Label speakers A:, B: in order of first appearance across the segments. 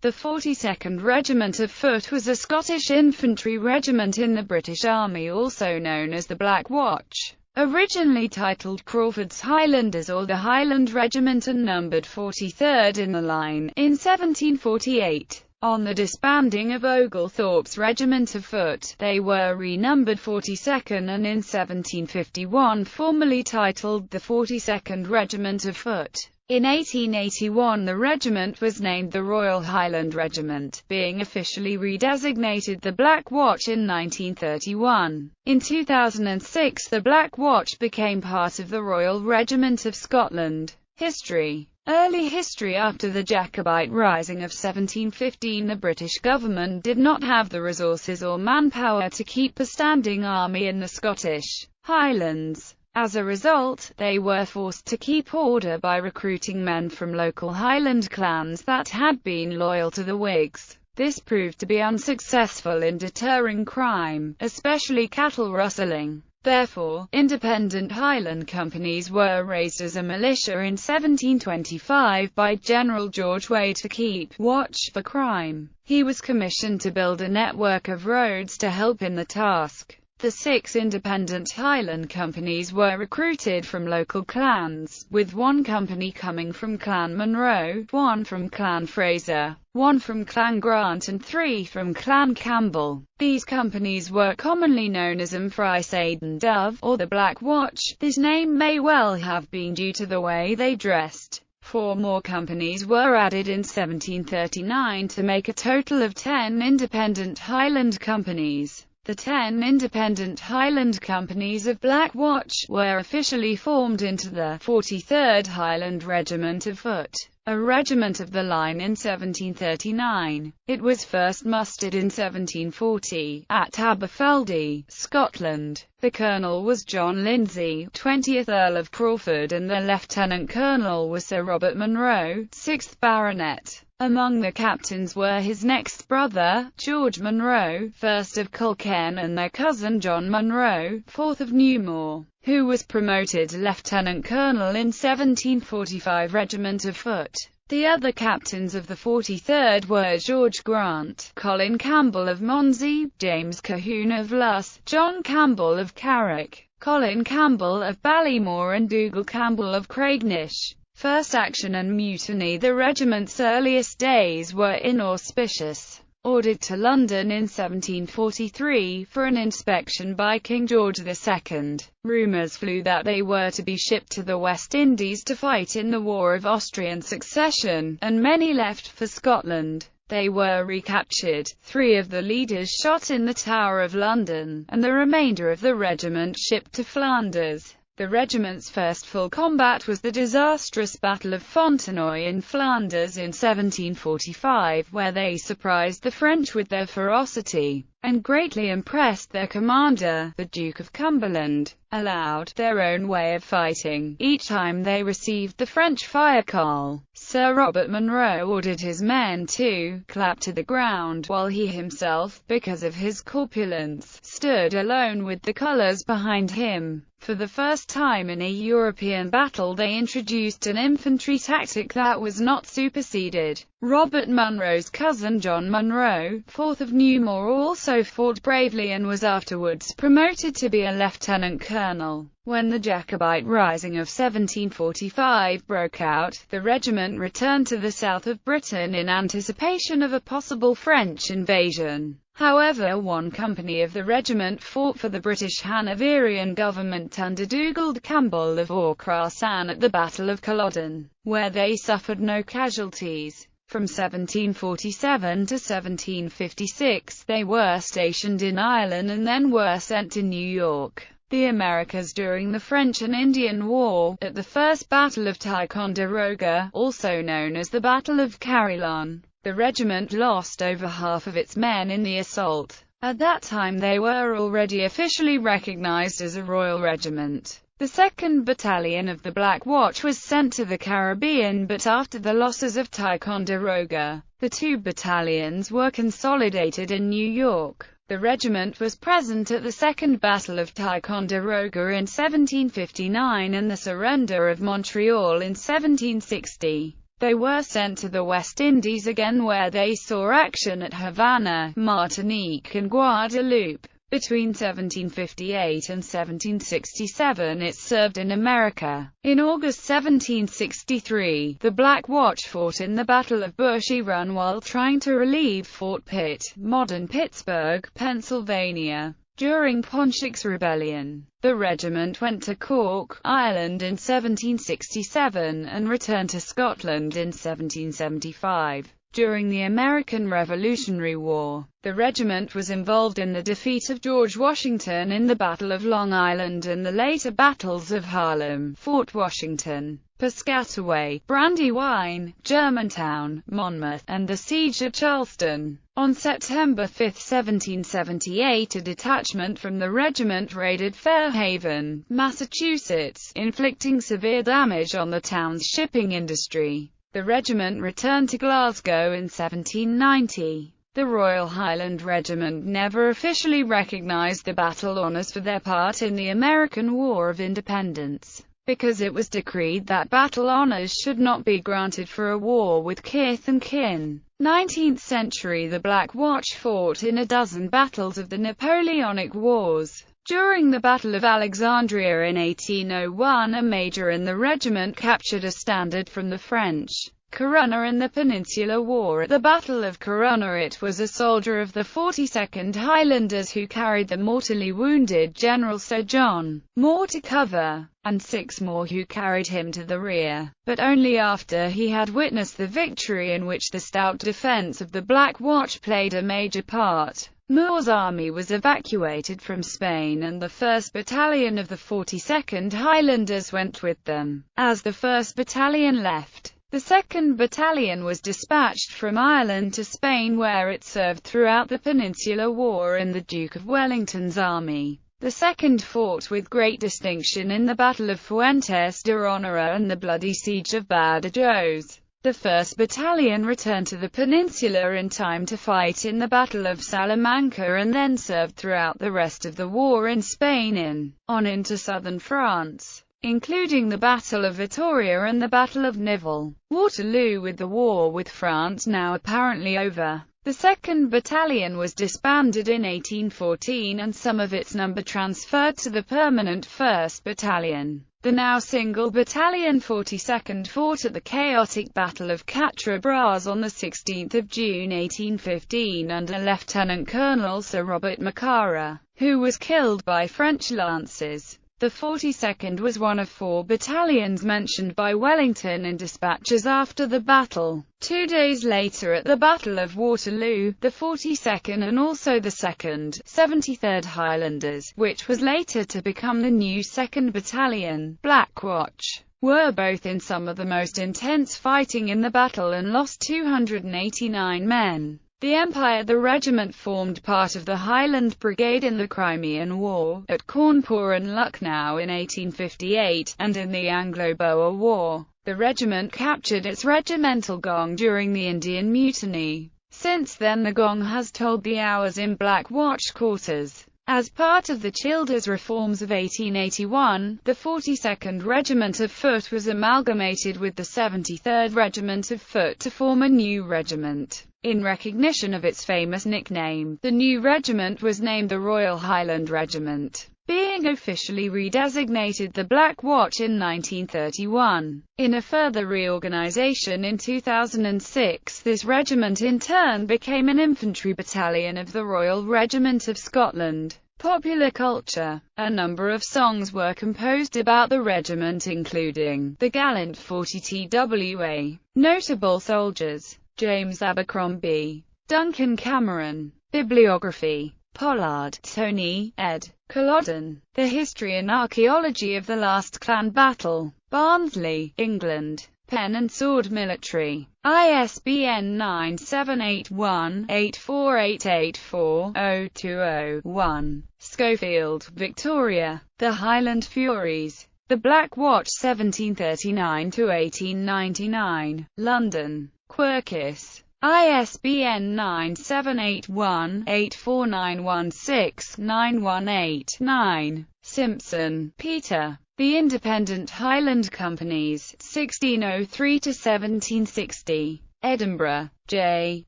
A: The 42nd Regiment of Foot was a Scottish infantry regiment in the British Army, also known as the Black Watch. Originally titled Crawford's Highlanders or the Highland Regiment and numbered 43rd in the line, in 1748. On the disbanding of Oglethorpe's Regiment of Foot, they were renumbered 42nd and in 1751 formally titled the 42nd Regiment of Foot. In 1881 the regiment was named the Royal Highland Regiment, being officially redesignated the Black Watch in 1931. In 2006 the Black Watch became part of the Royal Regiment of Scotland. History. Early history. After the Jacobite Rising of 1715, the British government did not have the resources or manpower to keep a standing army in the Scottish Highlands. As a result, they were forced to keep order by recruiting men from local Highland clans that had been loyal to the Whigs. This proved to be unsuccessful in deterring crime, especially cattle rustling. Therefore, independent Highland companies were raised as a militia in 1725 by General George Wade to keep watch for crime. He was commissioned to build a network of roads to help in the task. The 6 independent Highland companies were recruited from local clans, with 1 company coming from Clan Monroe, 1 from Clan Fraser, 1 from Clan Grant and 3 from Clan Campbell. These companies were commonly known as Ymphrisaid and Dove, or the Black Watch. This name may well have been due to the way they dressed. 4 more companies were added in 1739 to make a total of 10 independent Highland companies. The 10 independent Highland companies of Black Watch were officially formed into the 43rd Highland Regiment of Foot, a regiment of the line, in 1739. It was first mustered in 1740, at Aberfeldy, Scotland. The colonel was John Lindsay, 20th Earl of Crawford, and the lieutenant colonel was Sir Robert Munro, 6th Baronet. Among the captains were his next brother, George Munro, 1st of Culcairn, and their cousin John Munro, 4th of Newmore, who was promoted lieutenant colonel in 1745 Regiment of Foot. The other captains of the 43rd were George Grant, Colin Campbell of Monsey, James Colquhoun of Luss, John Campbell of Carrick, Colin Campbell of Ballymore and Dougal Campbell of Craignish. First action and mutiny. The regiment's earliest days were inauspicious. Ordered to London in 1743 for an inspection by King George II, rumours flew that they were to be shipped to the West Indies to fight in the War of Austrian Succession, and many left for Scotland. They were recaptured, 3 of the leaders shot in the Tower of London, and the remainder of the regiment shipped to Flanders. The regiment's first full combat was the disastrous Battle of Fontenoy in Flanders in 1745, where they surprised the French with their ferocity, and greatly impressed their commander, the Duke of Cumberland. Allowed their own way of fighting, each time they received the French fire call, Sir Robert Munro ordered his men to clap to the ground, while he himself, because of his corpulence, stood alone with the colours behind him. For the first time in a European battle they introduced an infantry tactic that was not superseded. Robert Munro's cousin John Munro, 4th of Newmore, also fought bravely and was afterwards promoted to be a lieutenant colonel. When the Jacobite Rising of 1745 broke out, the regiment returned to the south of Britain in anticipation of a possible French invasion. However, 1 company of the regiment fought for the British Hanoverian government under Dougal Campbell of Aucrasan at the Battle of Culloden, where they suffered no casualties. From 1747 to 1756, they were stationed in Ireland and then were sent to New York, the Americas during the French and Indian War. At the First Battle of Ticonderoga, also known as the Battle of Carillon, the regiment lost over half of its men in the assault. At that time they were already officially recognized as a Royal Regiment. The 2nd Battalion of the Black Watch was sent to the Caribbean, but after the losses of Ticonderoga, the 2 battalions were consolidated in New York. The regiment was present at the Second Battle of Ticonderoga in 1759 and the surrender of Montreal in 1760. They were sent to the West Indies again, where they saw action at Havana, Martinique and Guadeloupe. Between 1758 and 1767 it served in America. In August 1763, the Black Watch fought in the Battle of Bushy Run while trying to relieve Fort Pitt, modern Pittsburgh, Pennsylvania, during Pontiac's Rebellion. The regiment went to Cork, Ireland in 1767, and returned to Scotland in 1775. During the American Revolutionary War, the regiment was involved in the defeat of George Washington in the Battle of Long Island and the later battles of Harlem, Fort Washington, Piscataway, Brandywine, Germantown, Monmouth, and the siege of Charleston. On September 5, 1778, a detachment from the regiment raided Fairhaven, Massachusetts, inflicting severe damage on the town's shipping industry. The regiment returned to Glasgow in 1790. The Royal Highland Regiment never officially recognized the battle honours for their part in the American War of Independence, because it was decreed that battle honours should not be granted for a war with kith and kin. 19th century, the Black Watch fought in a dozen battles of the Napoleonic Wars. During the Battle of Alexandria in 1801, a major in the regiment captured a standard from the French Corona in the Peninsular War. At the Battle of Corona, it was a soldier of the 42nd Highlanders who carried the mortally wounded General Sir John Moore to cover, and 6 more who carried him to the rear, but only after he had witnessed the victory, in which the stout defence of the Black Watch played a major part. Moore's army was evacuated from Spain, and the 1st Battalion of the 42nd Highlanders went with them. As the 1st Battalion left, the 2nd Battalion was dispatched from Ireland to Spain, where it served throughout the Peninsular War in the Duke of Wellington's army. The 2nd fought with great distinction in the Battle of Fuentes de Honora and the bloody siege of Badajoz. The 1st Battalion returned to the Peninsula in time to fight in the Battle of Salamanca, and then served throughout the rest of the war in Spain on into southern France, including the Battle of Vittoria and the Battle of Nivelle. Waterloo. With the war with France now apparently over, the 2nd Battalion was disbanded in 1814 and some of its number transferred to the permanent 1st Battalion. The now single battalion 42nd fought at the chaotic Battle of Quatre Bras on 16 June 1815 under Lieutenant Colonel Sir Robert Macara, who was killed by French lances. The 42nd was one of 4 battalions mentioned by Wellington in dispatches after the battle. 2 days later, at the Battle of Waterloo, the 42nd and also the 2nd, 73rd Highlanders, which was later to become the new 2nd Battalion, Black Watch, were both in some of the most intense fighting in the battle and lost 289 men. The Empire. The regiment formed part of the Highland Brigade in the Crimean War, at Cawnpore and Lucknow in 1858, and in the Anglo-Boer War. The regiment captured its regimental gong during the Indian Mutiny. Since then the gong has tolled the hours in Black Watch quarters. As part of the Childers reforms of 1881, the 42nd Regiment of Foot was amalgamated with the 73rd Regiment of Foot to form a new regiment. In recognition of its famous nickname, the new regiment was named the Royal Highland Regiment, being officially redesignated the Black Watch in 1931. In a further reorganization in 2006, this regiment in turn became an infantry battalion of the Royal Regiment of Scotland. Popular culture. A number of songs were composed about the regiment, including The Gallant 40 TWA, Notable Soldiers, James Abercrombie, Duncan Cameron. Bibliography. Pollard, Tony, ed. Culloden. The History and Archaeology of the Last Clan Battle. Barnsley, England. Pen and Sword Military. ISBN 978-84884-020-1. Schofield, Victoria. The Highland Furies. The Black Watch 1739–1899. London. Quercus. ISBN 978-1-84916-918-9. Simpson, Peter. The Independent Highland Companies, 1603–1760. Edinburgh, J.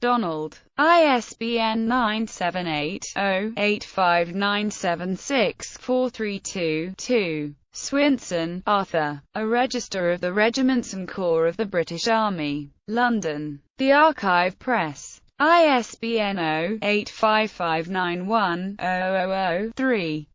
A: Donald. ISBN 978-0-85976-432-2. Swinson, Arthur. A Register of the Regiments and Corps of the British Army. London. The Archive Press. ISBN 0-85591-000-3.